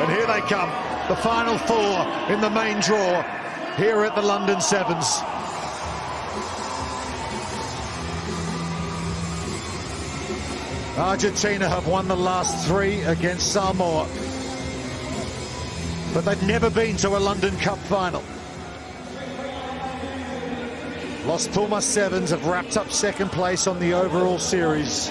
And here they come, the final four in the main draw here at the London Sevens. Argentina have won the last three against Samoa, but they've never been to a London Cup final. Los Pumas Sevens have wrapped up second place on the overall series.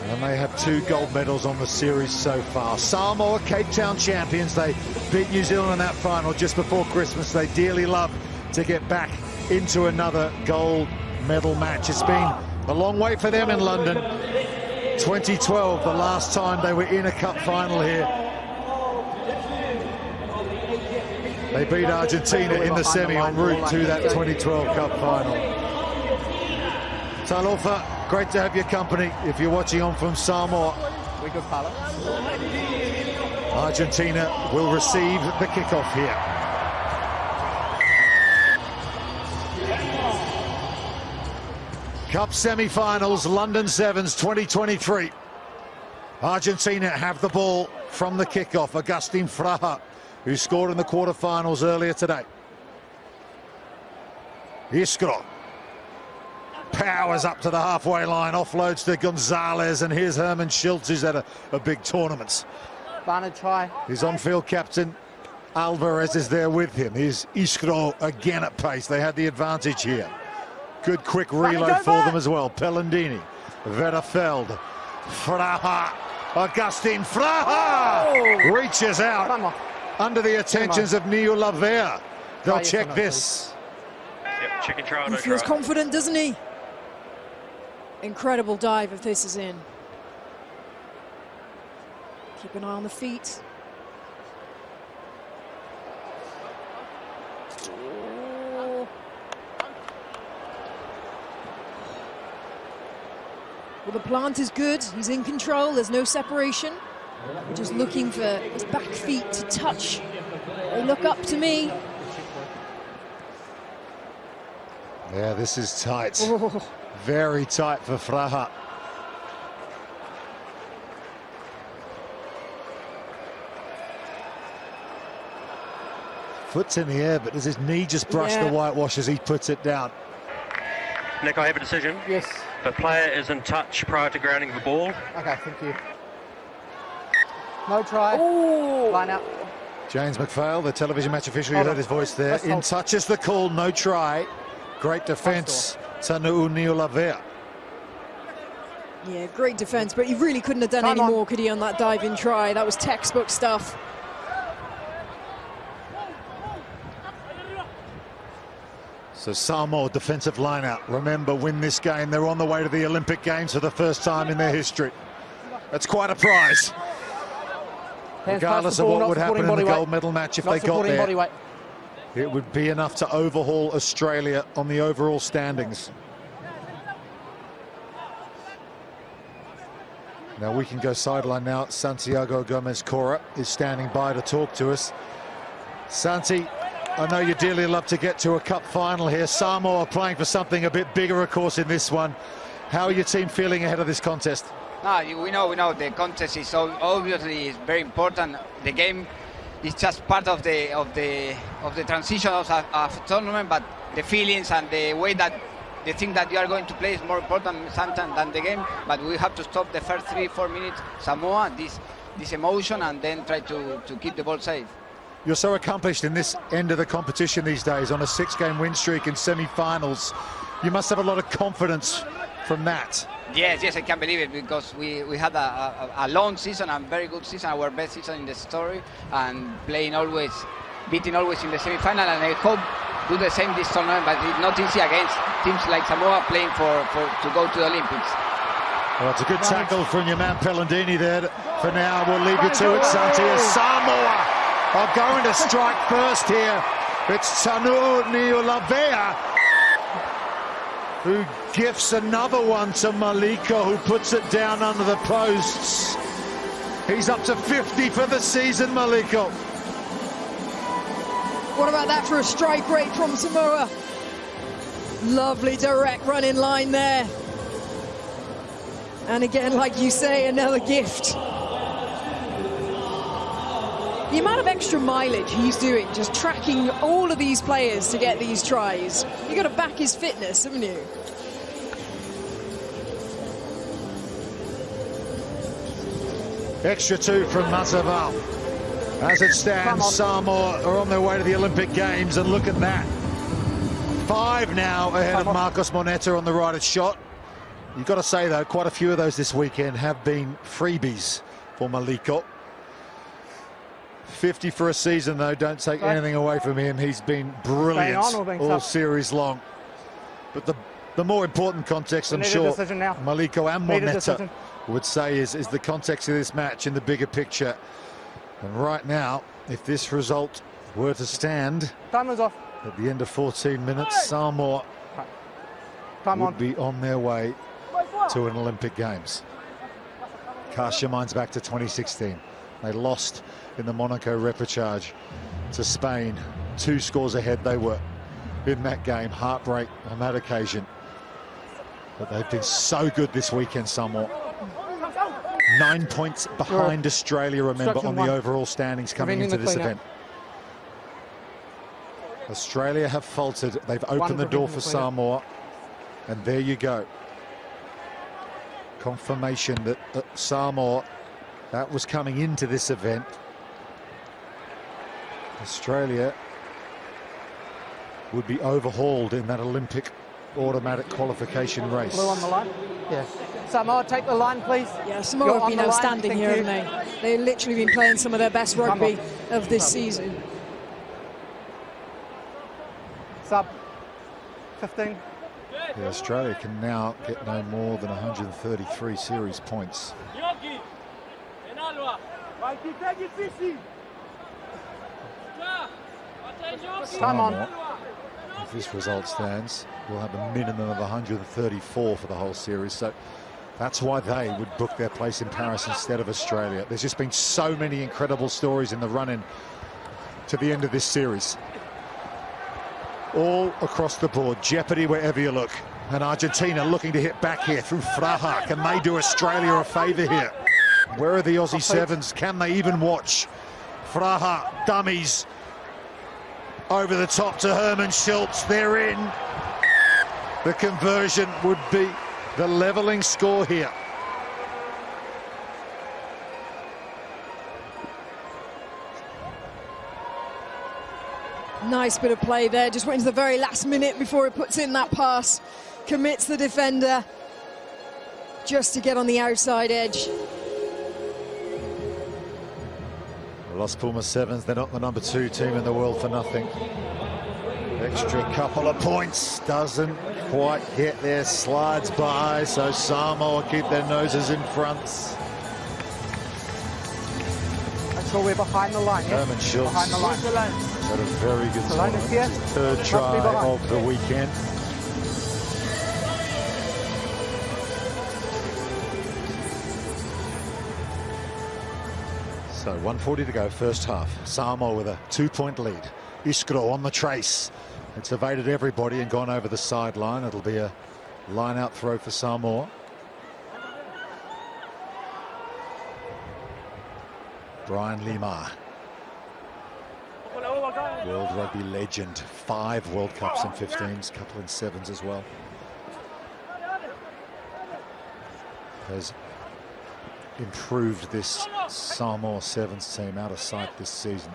And they have 2 gold medals on the series so far. Samoa, Cape Town champions. They beat New Zealand in that final just before Christmas. They dearly love to get back into another gold medal match. It's been a long way for them in London. 2012, the last time they were in a cup final here. They beat Argentina in the semi en route to that 2012 cup final. Talofa, great to have your company if you're watching on from Samoa. Argentina will receive the kickoff here. Cup semi-finals, London Sevens 2023. Argentina have the ball from the kickoff. Agustin Fraha, who scored in the quarterfinals earlier today. Iskro powers up to the halfway line, offloads to Gonzalez, and here's Herman Schulz, who's had a big tournament. His on-field captain, Alvarez, is there with him. Here's Iskro again at pace. They had the advantage here. Good quick reload for them as well. Pellandini, Verafeld, Fraha, Agustin Fraha reaches out under the attentions of Neo Lavea. They'll check this. Yep, chicken trial, he feels confident, doesn't he? Incredible dive if this is in. Keep an eye on the feet. Well, the plant is good. He's in control. There's no separation. We're just looking for his back feet to touch. They look up to me. Yeah, this is tight. Oh. Very tight for Fraha. Foot's in the air, but does his knee just brush the whitewash as he puts it down? Nick, I have a decision. Yes. The player is in touch prior to grounding the ball. Okay, thank you. No try. Ooh. Line out. James McPhail, the television match official, you heard his voice there. In touch is the call, no try. Great defence, Tanu Lavea. Yeah, great defence, but he really couldn't have done any more, could he, on that dive-in try? That was textbook stuff. So Samoa defensive line-out. Remember, win this game. They're on the way to the Olympic Games for the first time in their history. That's quite a prize. Regardless of what would happen in the gold medal match if they got there, it would be enough to overhaul Australia on the overall standings. Now we can go sideline now. Santiago Gomez-Cora is standing by to talk to us. Santi, I know you dearly love to get to a cup final here. Samoa are playing for something a bit bigger, of course, in this one. How are your team feeling ahead of this contest? We know the contest is obviously very important. The game is just part of the transition of a tournament, but the feelings and the way that the thing that you are going to play is more important sometimes than the game. But we have to stop the first 3-4 minutes Samoa, this emotion, and then try to keep the ball safe. You're so accomplished in this end of the competition these days, on a 6-game win streak in semi-finals. You must have a lot of confidence from that. Yes, I can't believe it, because we had a long season, a very good season, our best season in the story, and beating always in the semi-final, and I hope do the same this tournament, but it's not easy against teams like Samoa playing to go to the Olympics. Well, it's a good tackle from your man Pellandini there. For now, we'll leave you to it, Santi. Samoa are going to strike first here. It's Tanu Lavea who gifts another one to Maliko, who puts it down under the posts. He's up to 50 for the season, Maliko. What about that for a strike rate from Samoa? Lovely direct running line there. And again, like you say, another gift The amount of extra mileage he's doing, just tracking all of these players to get these tries. You've got to back his fitness, haven't you? Extra 2 from Matavao. As it stands, Samoa are on their way to the Olympic Games, and look at that. 5 now ahead of Marcos Moneta on the right shot. You've got to say, though, quite a few of those this weekend have been freebies for Maliko. 50 for a season, though. Don't take anything away from him. He's been brilliant all series long. But the more important context, I'm sure, Maliko and Moneta would say is the context of this match in the bigger picture. And right now, if this result were to stand at the end of 14 minutes, Samoa would be on their way to an Olympic Games. Cast your minds back to 2016. They lost in the Monaco repechage to Spain. 2 scores ahead they were in that game. Heartbreak on that occasion. But they've been so good this weekend, Samoa. 9 points behind Australia, remember, on the overall standings coming into this event. Australia have faltered. They've opened the door for Samoa. And there you go. Confirmation that Samoa, that was coming into this event. Australia would be overhauled in that Olympic automatic qualification race. Blue on the line. Yeah. Samoa, take the line, please. Yeah, Samoa have been outstanding here, haven't they? They've literally been playing some of their best rugby of this season. Sub 15. Yeah, Australia can now get no more than 133 series points. Come on. If this result stands, we'll have a minimum of 134 for the whole series. So that's why they would book their place in Paris instead of Australia. There's just been so many incredible stories in the run-in to the end of this series. All across the board, jeopardy wherever you look. And Argentina looking to hit back here through Vaa. Can they do Australia a favour here? Where are the Aussie Sevens? Can they even watch? Vaa, dummies. Over the top to Herman Schulz. They're in. The conversion would be the levelling score here. Nice bit of play there. Just went to the very last minute before it puts in that pass. Commits the defender just to get on the outside edge. Los Pumas Sevens, they're not the #2 team in the world for nothing. Extra couple of points, doesn't quite get there, slides by, so Samoa keep their noses in front. Make sure we're behind the line. Herman Schulz behind the line. had a very good tournament. Third try of the weekend. So 1:40 to go, first half. Samoa with a 2-point lead. Iskro on the trace. It's evaded everybody and gone over the sideline. It'll be a line-out throw for Samoa. Brian Lima. World Rugby legend. 5 World Cups and 15s, couple in 7s as well. Has improved this Samoa Sevens team out of sight this season.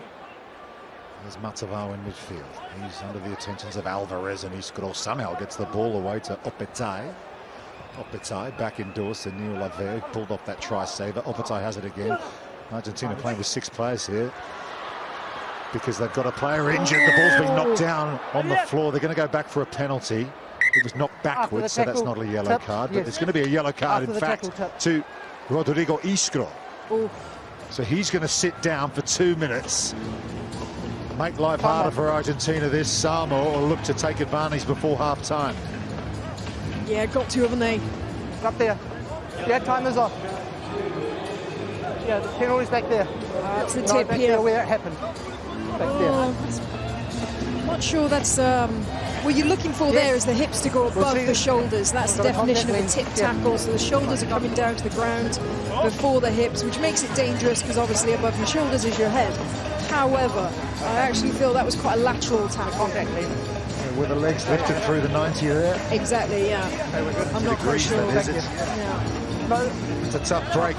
There's Matavao in midfield. He's under the attentions of Alvarez, and Iskro somehow gets the ball away to Opetai. Opetai back indoors to Neil Lavere, pulled off that try saver. Opetai has it again. Argentina playing with 6 players here because they've got a player injured. The ball's been knocked down on the floor. They're going to go back for a penalty. It was knocked backwards, so that's not a yellow card, but there's going to be a yellow card, in fact, to Rodrigo Iskro. So he's going to sit down for 2 minutes. Make life harder for Argentina. This Samoa will look to take advantage before half-time. Yeah, got to, haven't they? Up there. Yeah, timer's off. Yeah, the penalty's back there. That's the tip here. Where it happened. Back there. Not sure that's what you're looking for. There is the hips to go above the shoulders. That's the definition of a tip tackle. So the shoulders are coming down to the ground before the hips, which makes it dangerous because obviously above your shoulders is your head. However, I actually feel that was quite a lateral tackle. With the legs lifted through the 90 there. Exactly, yeah. I'm not quite sure. Yeah. It's a tough break.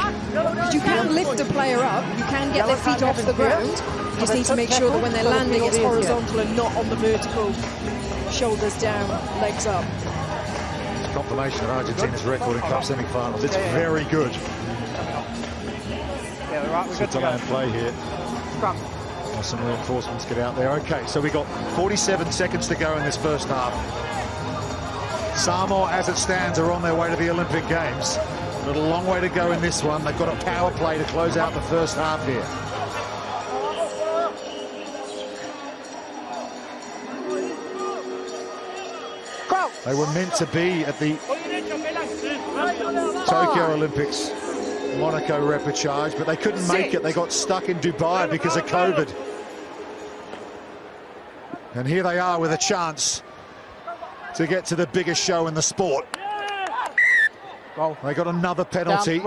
You can lift a player up, you can get their feet off the ground. You just need to make sure that when they're landing, it's horizontal and not on the vertical. Shoulders down, legs up. Confirmation of Argentina's record in cup semi-finals. It's very good. It's a delay and play here. Some reinforcements get out there. Okay, so we got 47 seconds to go in this first half. Samoa, as it stands, are on their way to the Olympic Games. But a long way to go in this one. They've got a power play to close out the first half here. They were meant to be at the Tokyo Olympics Monaco repechage, but they couldn't make it. They got stuck in Dubai because of COVID. And here they are with a chance to get to the biggest show in the sport. They got another penalty.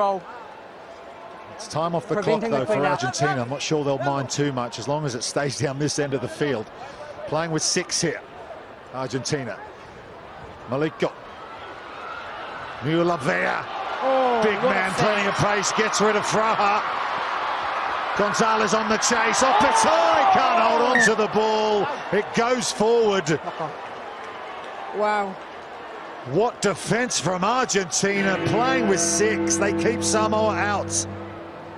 It's time off the clock, though, for Argentina. I'm not sure they'll mind too much as long as it stays down this end of the field. Playing with 6 here, Argentina. Maliko. Vaa. Big man, plenty of pace, gets rid of Vaa. Gonzalez on the chase, Opetay can't hold on to the ball. It goes forward. Wow. What defence from Argentina, playing with 6. They keep Samoa out.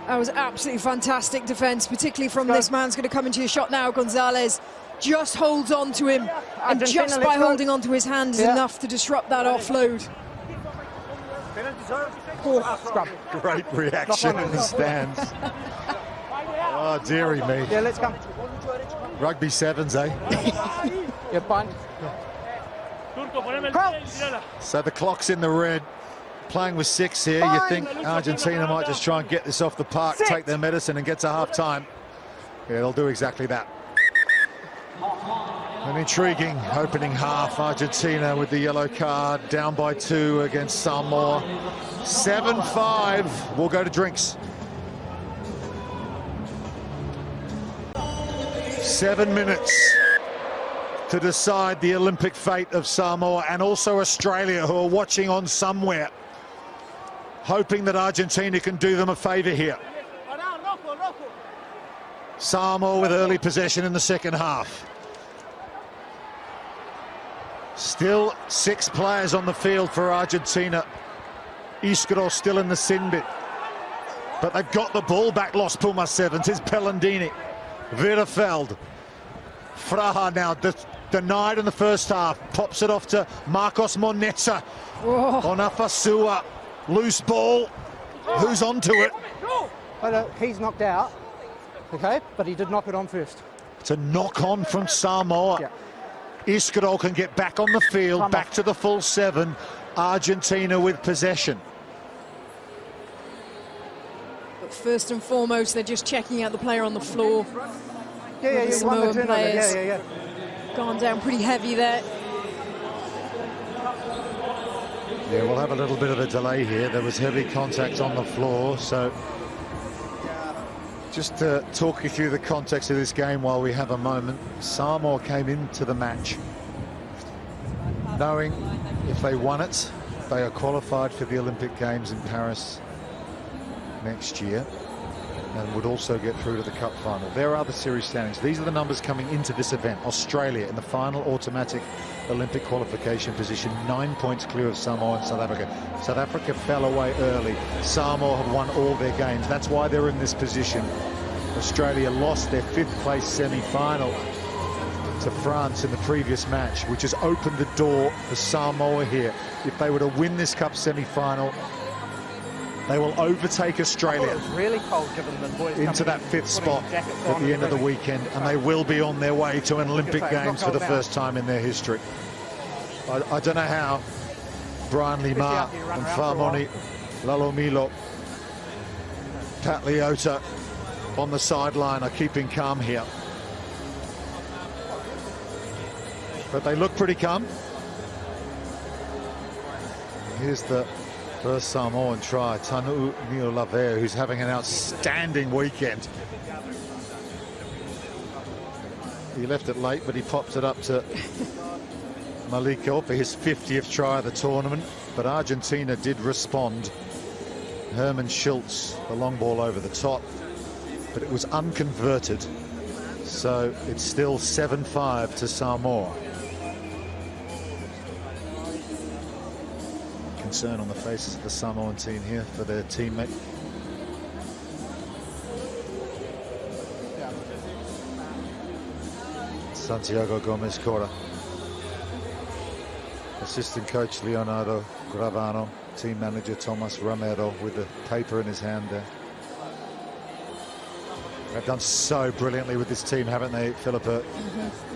That was absolutely fantastic defence, particularly from this man's going to come into your shot now. Gonzalez just holds on to him, and just by holding on to his hand is enough to disrupt that offload. Great reaction in the stands. Oh, dearie me. Yeah, let's come. Rugby sevens, eh? Yeah, fine. So the clock's in the red. Playing with 6 here. You think Argentina might just try and get this off the park, take their medicine and get to half-time. Yeah, they'll do exactly that. An intriguing opening half. Argentina with the yellow card, down by 2 against Samoa. 7-5. We'll go to drinks. 7 minutes to decide the Olympic fate of Samoa, and also Australia, who are watching on somewhere, hoping that Argentina can do them a favour here. Samoa with early possession in the second half. Still 6 players on the field for Argentina. Iskro still in the sin bit. But they've got the ball back, Los Pumas Sevens. Here's Pellandini. Virefeld. Vaa now denied in the first half. Pops it off to Marcos Moneta. Onafasua. Loose ball. Who's onto it? He's knocked out, okay, but he did knock it on first. It's a knock on from Samoa. Yeah. Iskro can get back on the field, back to the full 7. Argentina with possession. But first and foremost, they're just checking out the player on the floor. The Samoan players gone down pretty heavy there. Yeah, we'll have a little bit of a delay here. There was heavy contact on the floor, so just to talk you through the context of this game while we have a moment. Samoa came into the match knowing if they won it, they are qualified for the Olympic Games in Paris next year and would also get through to the cup final. There are the series standings. These are the numbers coming into this event. Australia in the final automatic Olympic qualification position, 9 points clear of Samoa and South Africa. South Africa fell away early. Samoa have won all their games. That's why they're in this position. Australia lost their 5th place semi-final to France in the previous match, which has opened the door for Samoa here. If they were to win this cup semi-final, they will overtake Australia. It's really cold, given the boys into that 5th spot at the end of the weekend, and they will be on their way to an Olympic Games for the first time in their history. I don't know how Brian Lima and Famoni Lalomilo, Pat Leota on the sideline are keeping calm here. But they look pretty calm. Here's the first Samoan try, Tanu Niolave, who's having an outstanding weekend. He left it late, but he popped it up to Maliko for his 50th try of the tournament. But Argentina did respond. Schulz, the long ball over the top, but it was unconverted. So it's still 7-5 to Samoa. Concern on the faces of the Samoan team here for their teammate. Santiago Gomez Cora. Assistant coach Leonardo Gravano. Team manager Thomas Romero with the paper in his hand there. They've done so brilliantly with this team, haven't they, Philippa?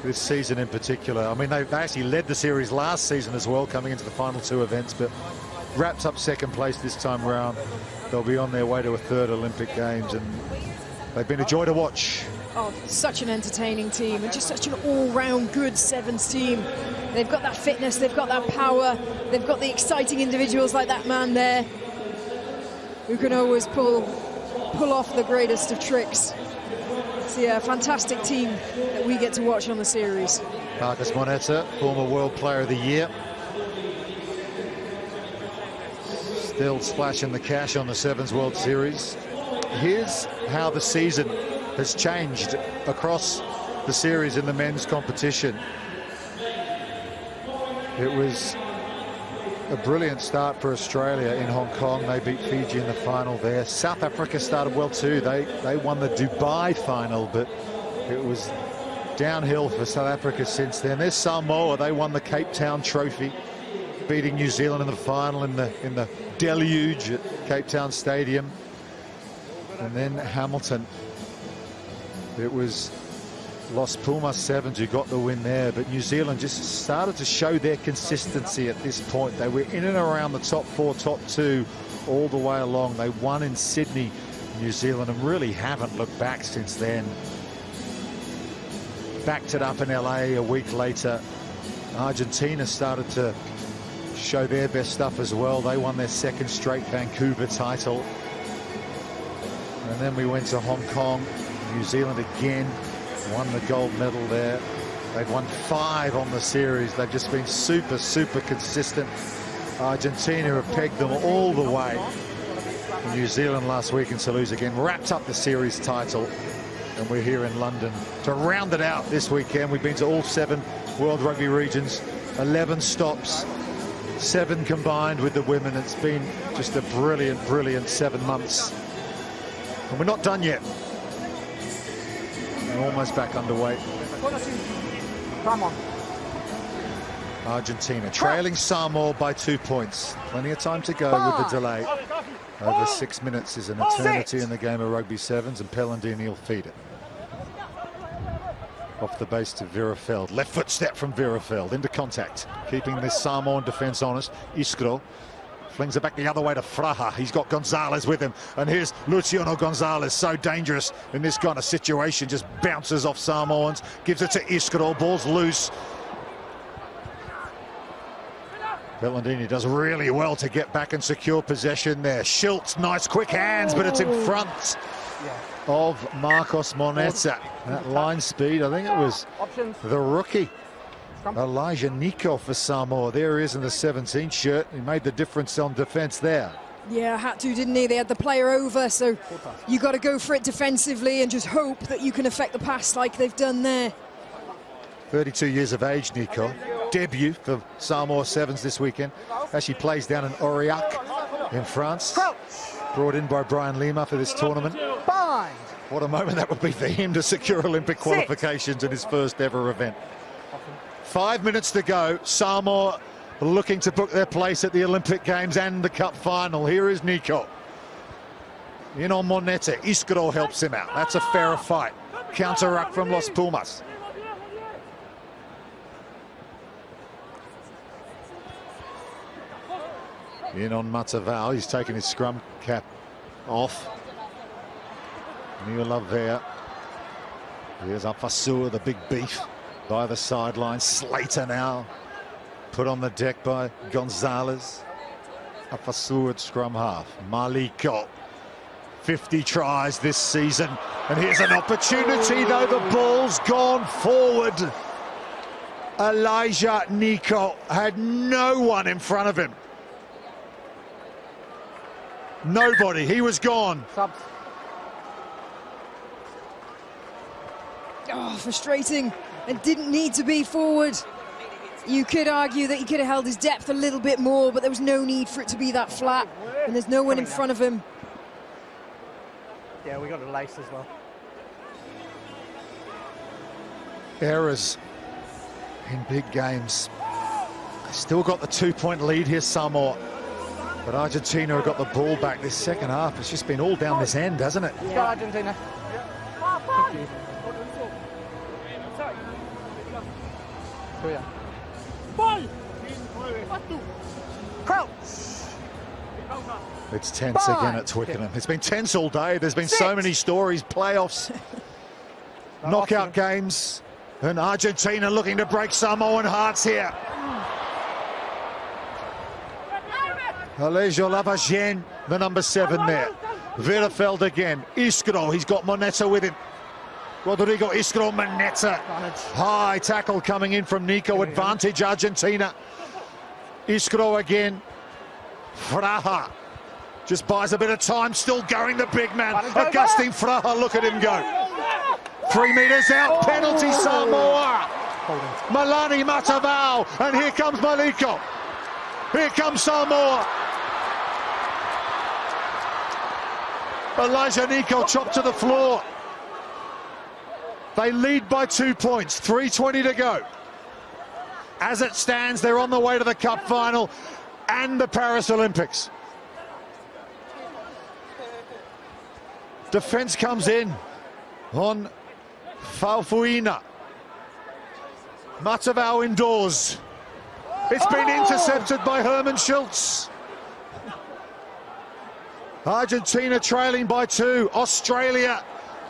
This season in particular. I mean, they actually led the series last season as well, coming into the final 2 events, but wrapped up second place this time round. They'll be on their way to a 3rd Olympic Games, and they've been a joy to watch. Oh, such an entertaining team, and just such an all-round good Sevens team. They've got that fitness, they've got that power, they've got the exciting individuals like that man there, who can always pull off the greatest of tricks. It's a fantastic team that we get to watch on the series. Marcus Moneta, former World Player of the Year. Still splashing the cash on the Sevens World Series. Here's how the season has changed across the series in the men's competition. It was a brilliant start for Australia in Hong Kong. They beat Fiji in the final there. South Africa started well too. They won the Dubai final, but it was downhill for South Africa since then. There's Samoa. They won the Cape Town Trophy, beating New Zealand in the final in the deluge at Cape Town Stadium. And then Hamilton. It was Los Pumas Sevens who got the win there, but New Zealand just started to show their consistency at this point. They were in and around the top 4, top 2 all the way along. They won in Sydney, New Zealand, and really haven't looked back since then. Backed it up in LA a week later. Argentina started to show their best stuff as well. They won their 2nd straight Vancouver title. And then we went to Hong Kong. New Zealand again won the gold medal there. They've won 5 on the series. They've just been super, super consistent. Argentina have pegged them all the way. New Zealand last week in Toulouse again wrapped up the series title. And we're here in London to round it out this weekend. We've been to all 7 World Rugby regions, 11 stops, 7 combined with the women. It's been just a brilliant, brilliant 7 months. And we're not done yet. We're almost back underway. Come on. Argentina trailing Samoa by 2 points. Plenty of time to go with the delay. Over 6 minutes is an eternity in the game of rugby sevens, and Pellandini will feed it. Off the base to Virafeld. Left foot step from Virafeld into contact. Keeping this Samoan defence honest. Iskro flings it back the other way to Fraha. He's got Gonzalez with him. And here's Luciano Gonzalez, so dangerous in this kind of situation. Just bounces off Samoans. Gives it to Iskro. Ball's loose. Pellandini does really well to get back and secure possession there. Schulz, nice quick hands, but it's in front of Marcos Moneta. That line speed, I think it was the rookie, Elijah Nico for Samoa. There he is in the 17 shirt. He made the difference on defence there. Yeah, had to, didn't he? They had the player over, so you got to go for it defensively and just hope that you can affect the pass like they've done there. 32 years of age, Nico. Debut for Samoa Sevens this weekend. Actually plays down in Aurillac in France. Brought in by Brian Lima for this tournament. What a moment that would be for him to secure Olympic qualifications in his first ever event. 5 minutes to go. Samoa looking to book their place at the Olympic Games and the Cup final. Here is Nico. In on Moneta. Iskro helps him out. That's a fairer fight. Counter-ruck from Los Pumas. In on Matavao. He's taking his scrum cap off. New love there. Here's Afasua, the big beef, by the sideline. Slater now put on the deck by Gonzalez. Afasua at scrum half. Maliko 50 tries this season. And here's an opportunity, though. The ball's gone forward. Elijah Nico had no one in front of him. Nobody. He was gone. Subs. Oh, frustrating. And didn't need to be forward. You could argue that he could have held his depth a little bit more, but there was no need for it to be that flat. And there's no one in front of him. Yeah, we got a lace as well. Errors in big games. Still got the 2-point lead here, Samoa. But Argentina have got the ball back this second half. It's just been all down this end, hasn't it? Let's go, Argentina. Crouch. It's tense again at Twickenham. It's been tense all day. There's been so many stories, playoffs, knockout games, and Argentina looking to break Samoan hearts here. Alejo Lavagien, the number 7 there. Verefeld again. Iskro, he's got Moneta with him. Rodrigo Iskro, Moneta. High tackle coming in from Nico. Advantage Argentina. Iskro again. Fraha just buys a bit of time. Still going, the big man. Agustin Fraha, look at him go. 3 meters out. Penalty Samoa. Malani Matavao. And here comes Maliko. Here comes Samoa. Elijah Nico chopped to the floor. They lead by 2 points, 3:20 to go. As it stands, they're on the way to the Cup final and the Paris Olympics. Defence comes in on Faufuina. Matavao indoors. It's been intercepted by Herman Schulz. Argentina trailing by 2. Australia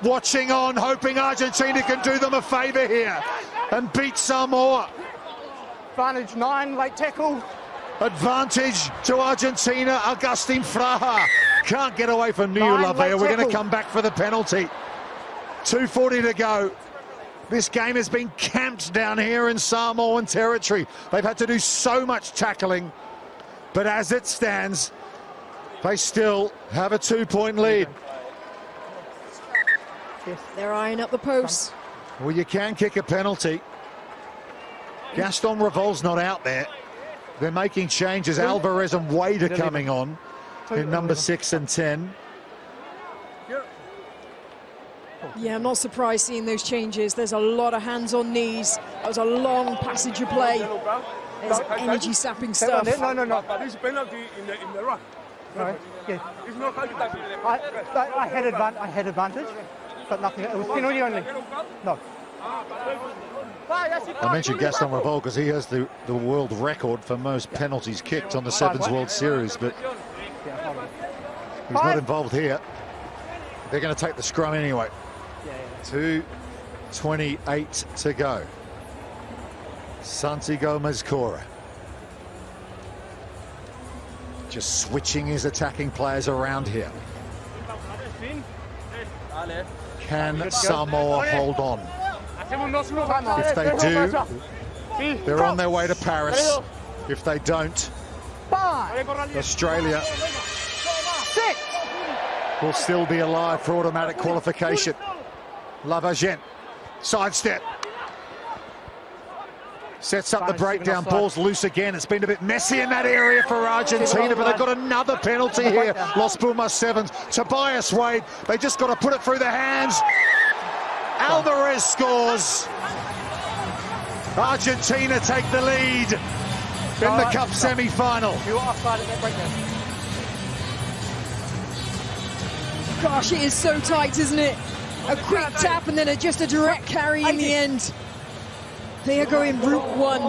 watching on, hoping Argentina can do them a favour here and beat Samoa. Advantage 9, late tackle. Advantage to Argentina. Agustin Fraha can't get away from Niu Lavea. We're going to come back for the penalty. 2:40 to go. This game has been camped down here in Samoan territory. They've had to do so much tackling, but as it stands, they still have a 2-point lead. They're eyeing up the posts. Well, you can kick a penalty. Gaston Revol's not out there. They're making changes. Alvarez and Wade are coming on in number 6 and 10. Yeah, I'm not surprised seeing those changes. There's a lot of hands on knees. That was a long passage of play. There's energy sapping stuff. No. But this penalty in the run. Right. Yeah. It's not high tackle. I had advantage, but nothing. It was penalty only. No. I mentioned Gaston Revol because he has the world record for most penalties kicked on the Sevens World Series, but he's not involved here. They're going to take the scrum anyway. 2:28 to go. Santi Gomez-Cora just switching his attacking players around here. Can Samoa hold on? If they do, they're on their way to Paris. If they don't, Australia will still be alive for automatic qualification. Lavagien, sidestep. Sets up the breakdown, ball's loose again. It's been a bit messy in that area for Argentina, but they've got another penalty here. Los Pumas Sevens, Tobias Wade. They just got to put it through their hands. Alvarez scores. Argentina take the lead in the Cup semi-final. Gosh, it is so tight, isn't it? A quick tap and then just a direct carry in the end. They are going route 1.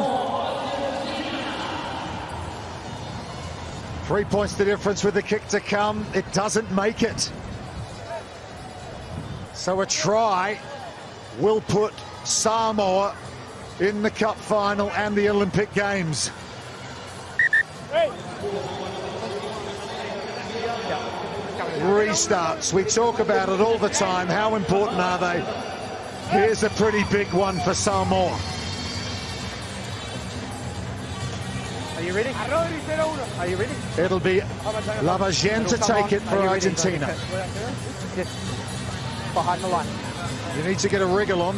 3 points the difference with the kick to come. It doesn't make it. So a try will put Samoa in the Cup final and the Olympic Games. restarts. We talk about it all the time. How important are they? Here's a pretty big one for Samoa. Are you ready? Are you ready? It'll be Lavagien to take it for Argentina. Yes. Behind the line. You need to get a wriggle on.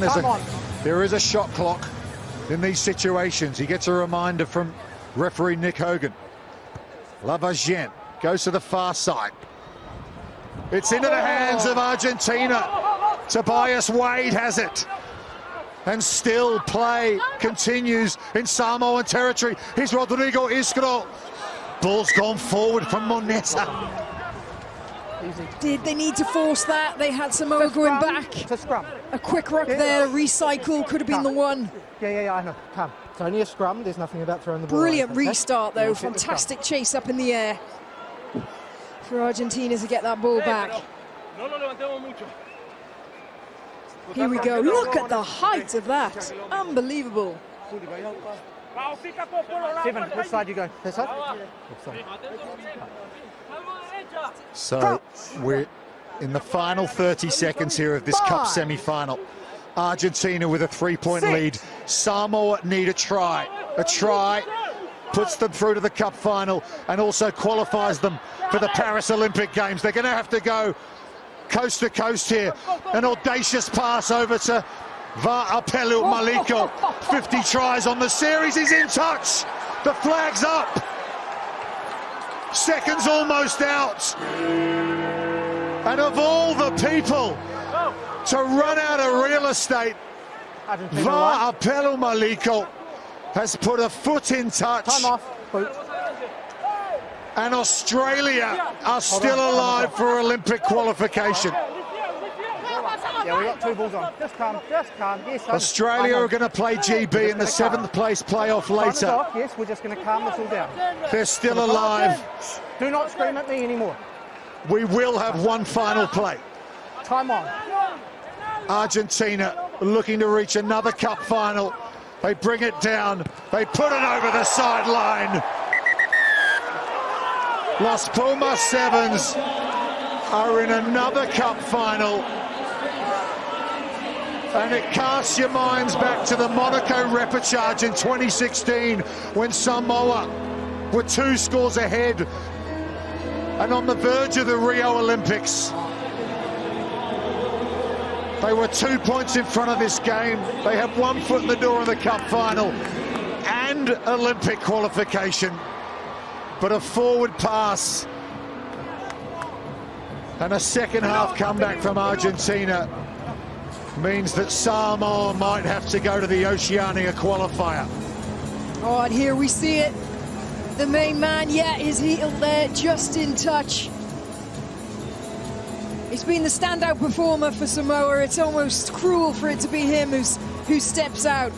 There is a shot clock in these situations. He gets a reminder from referee Nick Hogan. Lavagien goes to the far side. It's into the hands of Argentina. Tobias Wade has it. And still play continues in Samoan territory. Here's Rodrigo Iskro. Ball's gone forward from Moneta. Did they need to force that? They had Samoa going back. It's a scrum. A quick ruck there, recycle could have been the one. Yeah, I know. Come. It's only a scrum. There's nothing about throwing the ball. Brilliant away, okay? restart though. Fantastic chase up in the air for Argentina to get that ball back. Here we go. Look at the height of that. Unbelievable. Seven, which side you go? This side? So we're in the final 30 seconds here of this cup semi-final. Argentina with a 3-point lead. Samoa need a try. A try puts them through to the cup final and also qualifies them for the Paris Olympic Games. They're going to have to go coast to coast here. An audacious pass over to Vaa Apelu Maliko. 50 tries on the series. He's in touch. The flag's up. Seconds almost out. And of all the people to run out of real estate, Vaa Apelu Maliko has put a foot in touch. Time off. Boot. And Australia are still alive for Olympic qualification. Yeah, we got 2 balls on. Just calm, just calm. Yes, Australia are going to play GB in the 7th place playoff later. Off. Yes, we're just going to calm this all down. They're still alive. Do not scream at me anymore. We will have one final play. Time on. Argentina looking to reach another cup final. They bring it down. They put it over the sideline. Las Palmas Sevens are in another cup final. And it casts your minds back to the Monaco repechage in 2016 when Samoa were 2 scores ahead and on the verge of the Rio Olympics. They were 2 points in front of this game. They have 1 foot in the door of the cup final and Olympic qualification. But a forward pass and a second half comeback from Argentina means that Samoa might have to go to the Oceania qualifier. Oh, and here we see it. The main man, yeah, is healed there, just in touch. He's been the standout performer for Samoa. It's almost cruel for it to be him who steps out.